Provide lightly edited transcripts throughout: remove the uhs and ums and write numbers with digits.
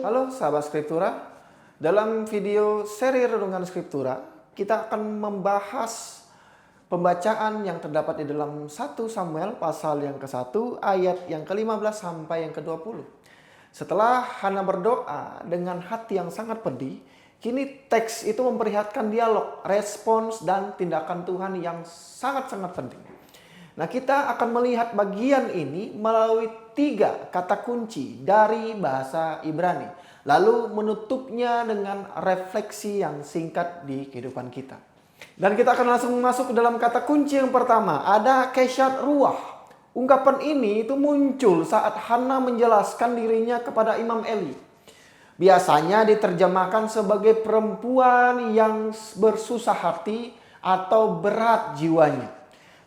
Halo sahabat Skriptura, dalam video seri Renungan Skriptura, kita akan membahas pembacaan yang terdapat di dalam 1 Samuel pasal yang ke-1 ayat yang ke-15 sampai yang ke-20. Setelah Hana berdoa dengan hati yang sangat pedih, kini teks itu memperlihatkan dialog, respons, dan tindakan Tuhan yang sangat-sangat penting. Nah, kita akan melihat bagian ini melalui 3 kata kunci dari bahasa Ibrani. Lalu menutupnya dengan refleksi yang singkat di kehidupan kita. Dan kita akan langsung masuk ke dalam kata kunci yang pertama. Ada kesyat ruah. Ungkapan ini itu muncul saat Hana menjelaskan dirinya kepada Imam Eli. Biasanya diterjemahkan sebagai perempuan yang bersusah hati atau berat jiwanya.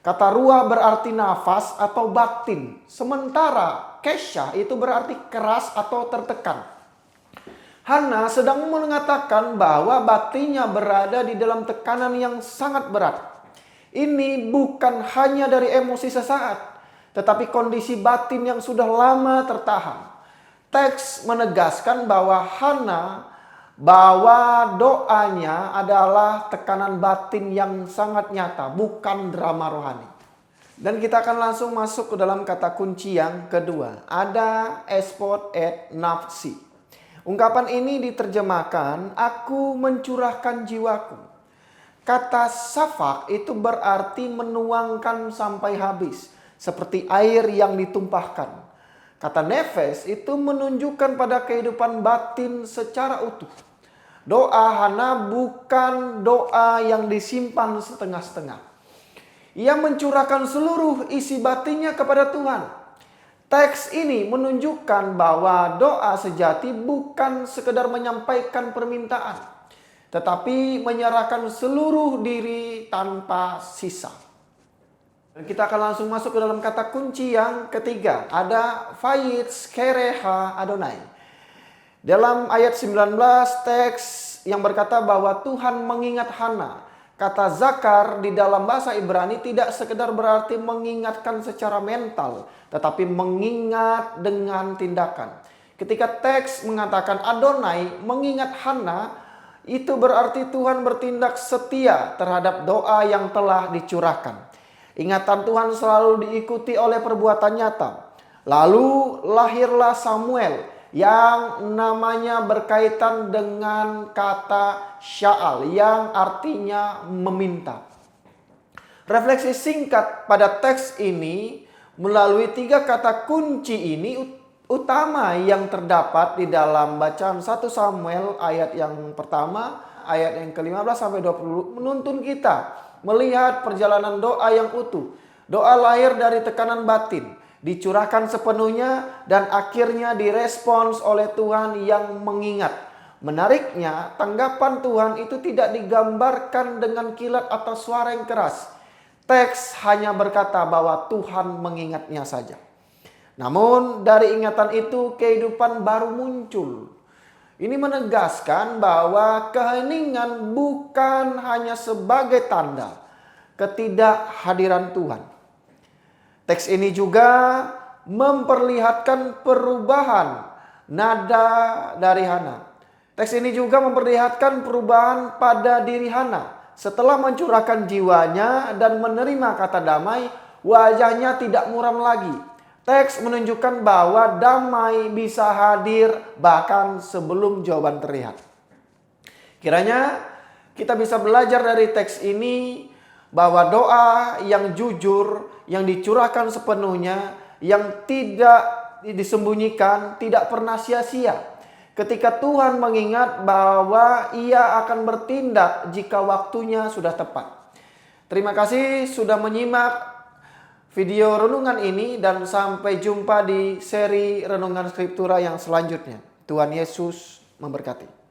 Kata ruah berarti nafas atau batin. Sementara kesya itu berarti keras atau tertekan. Hana sedang mengatakan bahwa batinnya berada di dalam tekanan yang sangat berat. Ini bukan hanya dari emosi sesaat, tetapi kondisi batin yang sudah lama tertahan. Teks menegaskan bahwa doanya adalah tekanan batin yang sangat nyata, bukan drama rohani. Dan kita akan langsung masuk ke dalam kata kunci yang kedua. Ada espot et nafsi. Ungkapan ini diterjemahkan, aku mencurahkan jiwaku. Kata safak itu berarti menuangkan sampai habis, seperti air yang ditumpahkan. Kata nefes itu menunjukkan pada kehidupan batin secara utuh. Doa Hana bukan doa yang disimpan setengah-setengah. Ia mencurahkan seluruh isi batinnya kepada Tuhan. Teks ini menunjukkan bahwa doa sejati bukan sekedar menyampaikan permintaan, tetapi menyerahkan seluruh diri tanpa sisa. Dan kita akan langsung masuk ke dalam kata kunci yang ketiga. Ada Vayitz kereha Adonai. Dalam ayat 19 teks yang berkata bahwa Tuhan mengingat Hana. Kata zakar di dalam bahasa Ibrani tidak sekedar berarti mengingatkan secara mental, tetapi mengingat dengan tindakan. Ketika teks mengatakan Adonai mengingat Hana, itu berarti Tuhan bertindak setia terhadap doa yang telah dicurahkan. Ingatan Tuhan selalu diikuti oleh perbuatan nyata. Lalu lahirlah Samuel yang namanya berkaitan dengan kata sya'al yang artinya meminta. Refleksi singkat pada teks ini melalui 3 kata kunci ini utama yang terdapat di dalam bacaan 1 Samuel ayat yang pertama, ayat yang ke-15 sampai 20 menuntun kita melihat perjalanan doa yang utuh. Doa lahir dari tekanan batin, dicurahkan sepenuhnya dan akhirnya direspons oleh Tuhan yang mengingat. Menariknya, tanggapan Tuhan itu tidak digambarkan dengan kilat atau suara yang keras. Teks hanya berkata bahwa Tuhan mengingatnya saja. Namun dari ingatan itu kehidupan baru muncul. Ini menegaskan bahwa keheningan bukan hanya sebagai tanda ketidakhadiran Tuhan. Teks ini juga memperlihatkan perubahan nada dari Hana. Teks ini juga memperlihatkan perubahan pada diri Hana. Setelah mencurahkan jiwanya dan menerima kata damai, wajahnya tidak muram lagi. Teks menunjukkan bahwa damai bisa hadir bahkan sebelum jawaban terlihat. Kiranya kita bisa belajar dari teks ini bahwa doa yang jujur, yang dicurahkan sepenuhnya, yang tidak disembunyikan, tidak pernah sia-sia. Ketika Tuhan mengingat bahwa Ia akan bertindak jika waktunya sudah tepat. Terima kasih sudah menyimak video renungan ini dan sampai jumpa di seri Renungan Skriptura yang selanjutnya. Tuhan Yesus memberkati.